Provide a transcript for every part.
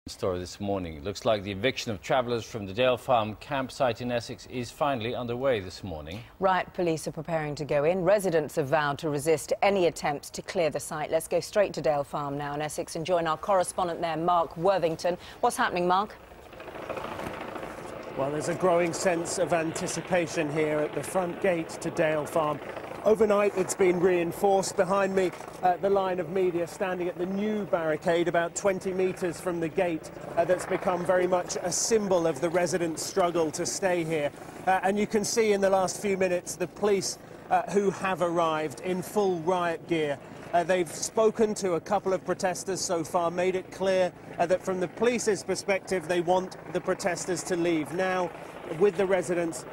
Story this morning. It looks like the eviction of travellers from the Dale Farm campsite in Essex is finally underway this morning. Riot police are preparing to go in. Residents have vowed to resist any attempts to clear the site. Let's go straight to Dale Farm now in Essex and join our correspondent there, Mark Worthington. What's happening, Mark? Well, there's a growing sense of anticipation here at the front gate to Dale Farm. Overnight, it's been reinforced. Behind me, the line of media standing at the new barricade about 20 metres from the gate that's become very much a symbol of the residents' struggle to stay here. And you can see in the last few minutes the police who have arrived in full riot gear. They've spoken to a couple of protesters so far, made it clear that from the police's perspective they want the protesters to leave now with the residents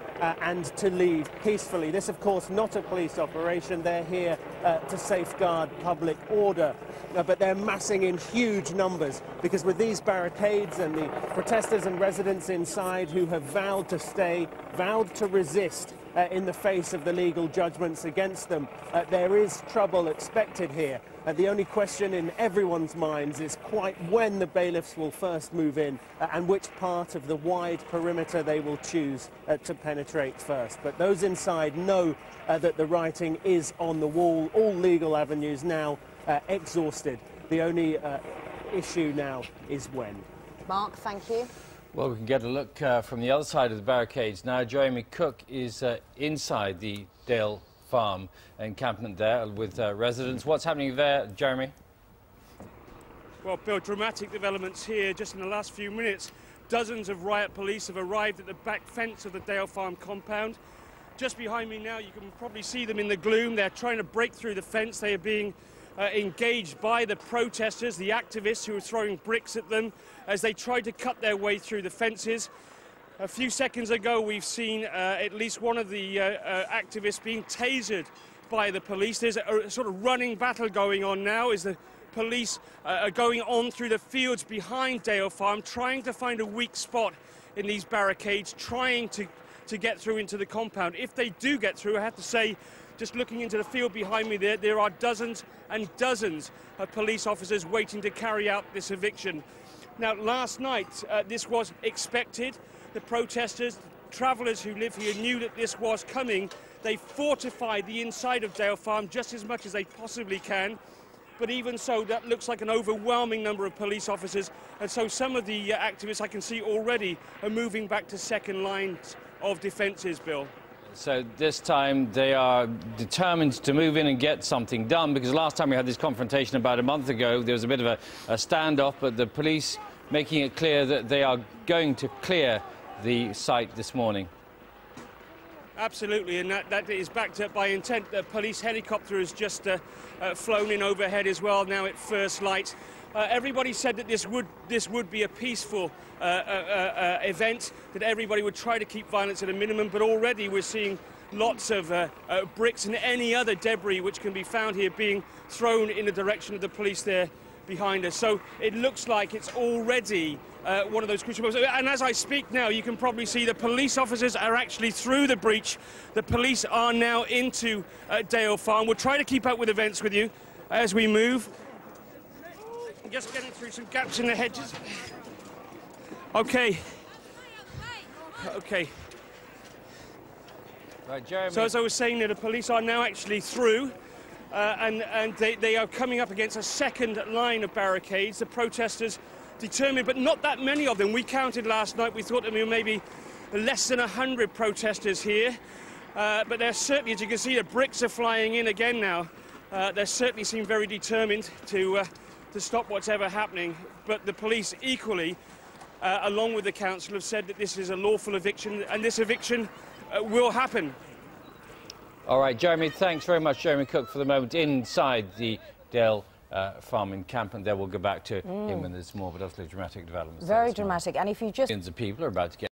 and to leave peacefully. This, of course, not a police operation. They're here to safeguard public order. But they're massing in huge numbers because with these barricades and the protesters and residents inside who have vowed to stay, vowed to resist in the face of the legal judgments against them, there is trouble expected here. The only question in everyone's minds is quite when the bailiffs will first move in and which part of the wide perimeter they will choose to penetrate first. But those inside know that the writing is on the wall. All legal avenues now exhausted. The only issue now is when. Mark, thank you. Well, we can get a look from the other side of the barricades now. Jeremy Cook is inside the Dale Farm encampment there with residents. What's happening there, Jeremy? Well, Bill, dramatic developments here just in the last few minutes. Dozens of riot police have arrived at the back fence of the Dale Farm compound. Just behind me now, you can probably see them in the gloom. They're trying to break through the fence. They are being engaged by the protesters, the activists who are throwing bricks at them as they try to cut their way through the fences. A few seconds ago, we've seen at least one of the activists being tasered by the police. There's a sort of running battle going on now as the police are going on through the fields behind Dale Farm, trying to find a weak spot in these barricades, trying to get through into the compound. If they do get through, I have to say, just looking into the field behind me there are dozens and dozens of police officers waiting to carry out this eviction. Now, last night, this was expected. The protesters, travellers who live here knew that this was coming. They fortified the inside of Dale Farm just as much as they possibly can. But even so, that looks like an overwhelming number of police officers. And so some of the activists I can see already are moving back to second lines of defences, Bill. So this time they are determined to move in and get something done, because last time we had this confrontation about a month ago, there was a bit of a standoff, but the police making it clear that they are going to clear the site this morning. Absolutely, and that is backed up by intent. The police helicopter has just flown in overhead as well, now at first light. Everybody said that this would be a peaceful event, that everybody would try to keep violence at a minimum, but already we're seeing lots of bricks and any other debris which can be found here being thrown in the direction of the police there behind us. So it looks like it's already one of those crucial moments. And as I speak now, you can probably see the police officers are actually through the breach. The police are now into Dale Farm. We'll try to keep up with events with you as we move. Just getting through some gaps in the hedges. Okay. Okay. Right, Jeremy. So as I was saying, the police are now actually through, and they are coming up against a second line of barricades. The protesters determined, but not that many of them. We counted last night. We thought there were maybe less than 100 protesters here, but they're certainly, as you can see, the bricks are flying in again now. They certainly seem very determined to stop whatever happening, but the police equally, along with the council, have said that this is a lawful eviction, and this eviction will happen. All right, Jeremy, thanks very much, Jeremy Cook, for the moment inside the Dale Farm encampment. There we'll go back to him when there's more, but utterly dramatic developments. Very dramatic, and if you just... Millions of people are about to get